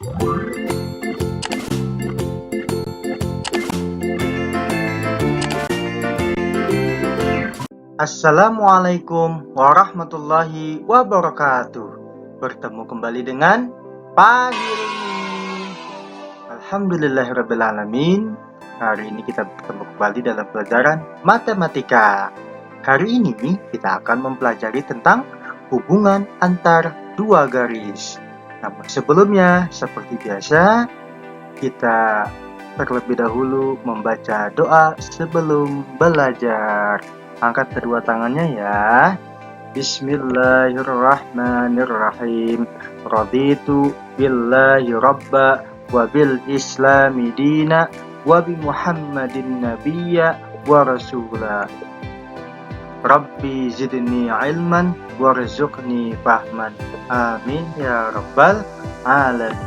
Assalamualaikum warahmatullahi wabarakatuh. Bertemu kembali dengan Pagi Ilmu. Alhamdulillahirrabbilalamin. Hari ini kita bertemu kembali dalam pelajaran matematika. Hari ini kita akan mempelajari tentang hubungan antar dua garis. Namun sebelumnya, seperti biasa, kita terlebih dahulu membaca doa sebelum belajar. Angkat kedua tangannya ya. Bismillahirrahmanirrahim. Raditu billahi rabba wa bil islami dina wa bi muhammadin nabiyya wa rasula. Rabbi zidni ilman warzuqni fahman. Amin ya rabbal alamin.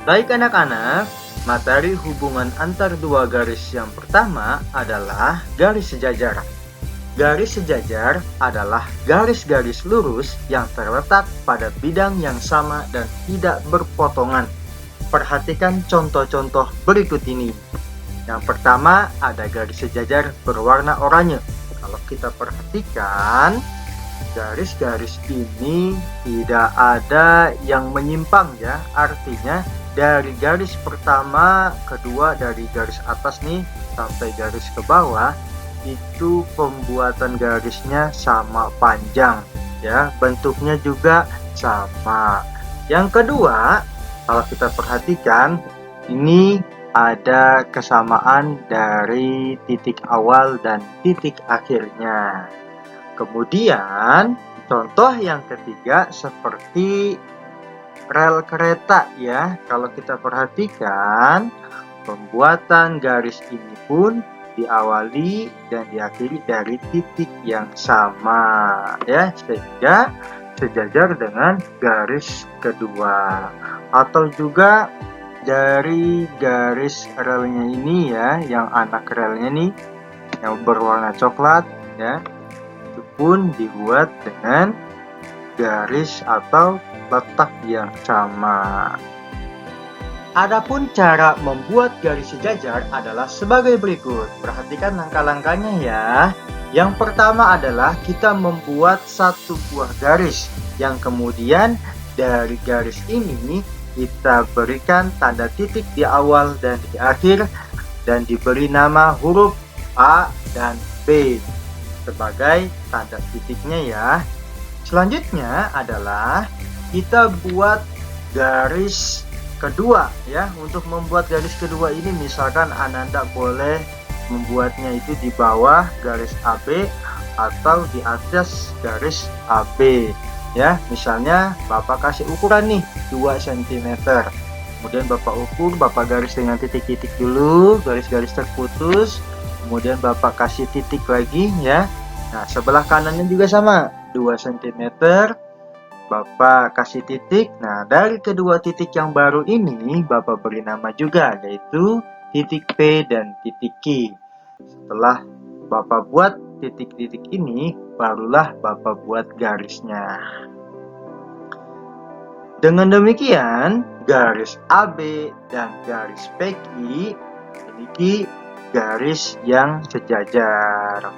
Baik anak-anak, materi hubungan antar dua garis yang pertama adalah garis sejajar. Garis sejajar adalah garis-garis lurus yang terletak pada bidang yang sama dan tidak berpotongan. Perhatikan contoh-contoh berikut ini. Yang pertama ada garis sejajar berwarna oranye. Kalau kita perhatikan, garis-garis ini tidak ada yang menyimpang ya. Artinya dari garis pertama, kedua dari garis atas nih sampai garis ke bawah itu pembuatan garisnya sama panjang ya, bentuknya juga sama. Yang kedua, kalau kita perhatikan ini ada kesamaan dari titik awal dan titik akhirnya. Kemudian contoh yang ketiga seperti rel kereta ya. Kalau kita perhatikan, pembuatan garis ini pun diawali dan diakhiri dari titik yang sama ya, sehingga sejajar dengan garis kedua. Atau juga dari garis relnya ini ya, yang anak relnya nih yang berwarna coklat ya, itu pun dibuat dengan garis atau letak yang sama. Adapun cara membuat garis sejajar adalah sebagai berikut. Perhatikan langkah-langkahnya ya. Yang pertama adalah kita membuat satu buah garis, yang kemudian dari garis ini kita berikan tanda titik di awal dan di akhir dan diberi nama huruf A dan B sebagai tanda titiknya ya. Selanjutnya adalah kita buat garis kedua ya. Untuk membuat garis kedua ini misalkan Ananda boleh membuatnya itu di bawah garis AB atau di atas garis AB ya. Misalnya Bapak kasih ukuran nih 2 cm, kemudian Bapak ukur, Bapak garis dengan titik-titik dulu, garis-garis terputus, kemudian Bapak kasih titik lagi ya. Nah sebelah kanannya juga sama 2 cm, Bapak kasih titik. Nah dari kedua titik yang baru ini Bapak beri nama juga, yaitu titik P dan titik Q. Setelah Bapak buat titik-titik ini, barulah Bapak buat garisnya. Dengan demikian, garis AB dan garis PQ memiliki garis yang sejajar.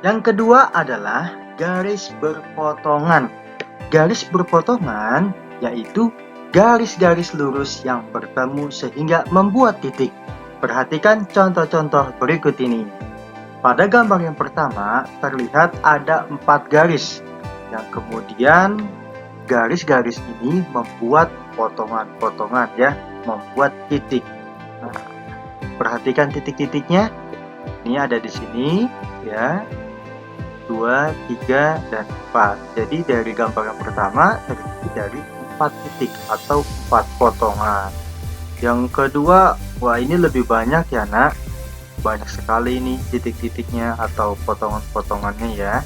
Yang kedua adalah garis berpotongan. Garis berpotongan yaitu garis-garis lurus yang bertemu sehingga membuat titik. Perhatikan contoh-contoh berikut ini. Pada gambar yang pertama terlihat ada 4 garis, yang kemudian garis-garis ini membuat potongan-potongan ya, membuat titik. Nah, perhatikan titik-titiknya. Ini ada di sini ya. 2, 3, dan 4. Jadi dari gambar yang pertama terdiri dari 4 titik atau 4 potongan. Yang kedua, wah ini lebih banyak ya nak. Banyak sekali ini titik-titiknya atau potongan-potongannya ya.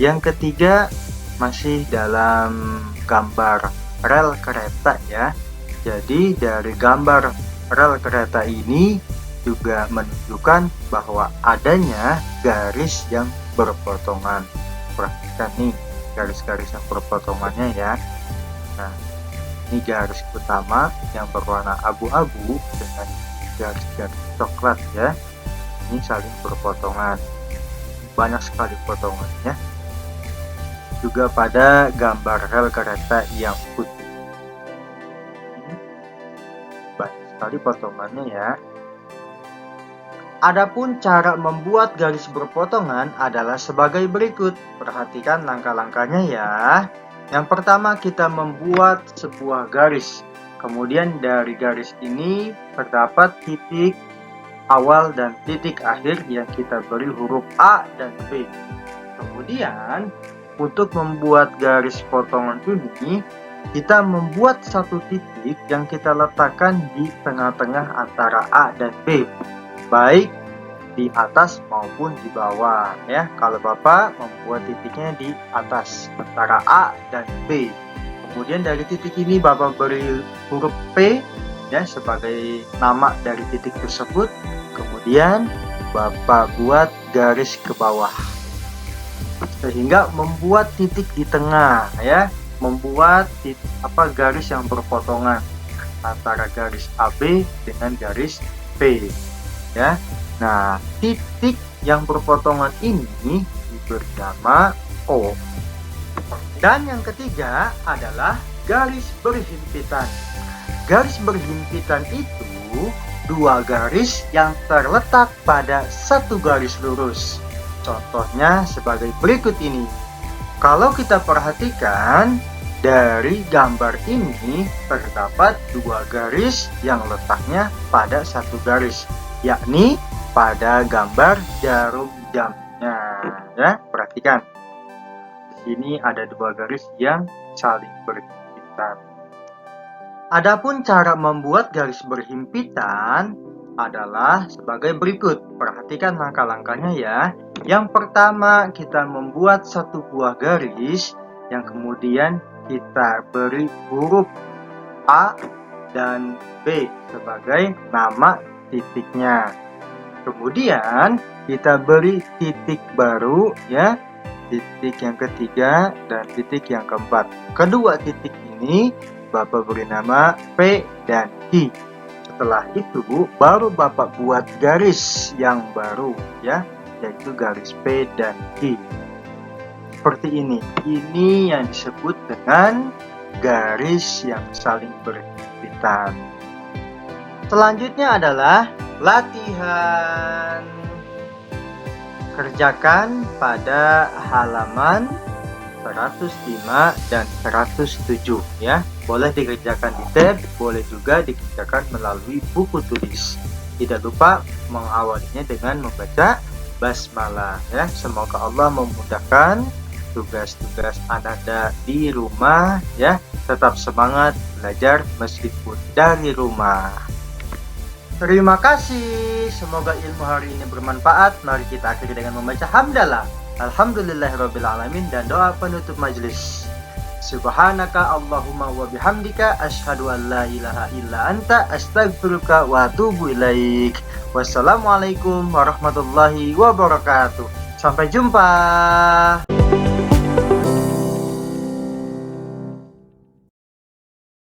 Yang ketiga masih dalam gambar rel kereta ya. Jadi dari gambar rel kereta ini juga menunjukkan bahwa adanya garis yang berpotongan. Perhatikan nih garis-garis yang berpotongannya ya. Nah, Ini garis utama yang berwarna abu-abu dengan garis-garis coklat ya. Ini saling berpotongan. Banyak sekali potongannya. Juga pada gambar rel kereta yang putih. Banyak sekali potongannya ya. Adapun cara membuat garis berpotongan adalah sebagai berikut. Perhatikan langkah-langkahnya ya. Yang pertama kita membuat sebuah garis. Kemudian dari garis ini terdapat titik awal dan titik akhir yang kita beri huruf A dan B. Kemudian untuk membuat garis potongan ini, kita membuat satu titik yang kita letakkan di tengah-tengah antara A dan B. Baik di atas maupun di bawah ya. Kalau Bapak membuat titiknya di atas antara A dan B. Kemudian dari titik ini Bapak beri huruf P ya sebagai nama dari titik tersebut. Kemudian Bapak buat garis ke bawah. Sehingga membuat titik di tengah ya, membuat garis yang berpotongan antara garis AB dengan garis P. Ya, nah titik yang berpotongan ini diberi nama O. Dan yang ketiga adalah garis berhimpitan. Garis berhimpitan itu dua garis yang terletak pada satu garis lurus. Contohnya sebagai berikut ini. Kalau kita perhatikan dari gambar ini terdapat dua garis yang letaknya pada satu garis, yakni pada gambar jarum jamnya ya. Perhatikan di sini ada dua garis yang saling berhimpitan. Adapun cara membuat garis berhimpitan adalah sebagai berikut. Perhatikan langkah-langkahnya ya. Yang pertama kita membuat satu buah garis yang kemudian kita beri huruf A dan B sebagai nama titiknya. Kemudian kita beri titik baru ya, titik yang ketiga dan titik yang keempat. Kedua titik ini Bapak beri nama P dan I. Setelah itu baru Bapak buat garis yang baru ya, yaitu garis P dan I. Seperti ini. Ini yang disebut dengan garis yang saling berhimpitan. Selanjutnya adalah latihan. Kerjakan pada halaman 105 dan 107 ya. Boleh dikerjakan di tab, boleh juga dikerjakan melalui buku tulis. Tidak lupa mengawalinya dengan membaca basmalah ya. Semoga Allah memudahkan tugas-tugas Ananda di rumah ya. Tetap semangat belajar meskipun dari rumah. Terima kasih. Semoga ilmu hari ini bermanfaat. Mari kita akhiri dengan membaca hamdalah. Alhamdulillahirrabbilalamin dan doa penutup majelis. Subhanaka Allahumma wa bihamdika asyhadu an la ilaha illa anta astaghfiruka wa atubu ilaik. Wassalamualaikum warahmatullahi wabarakatuh. Sampai jumpa.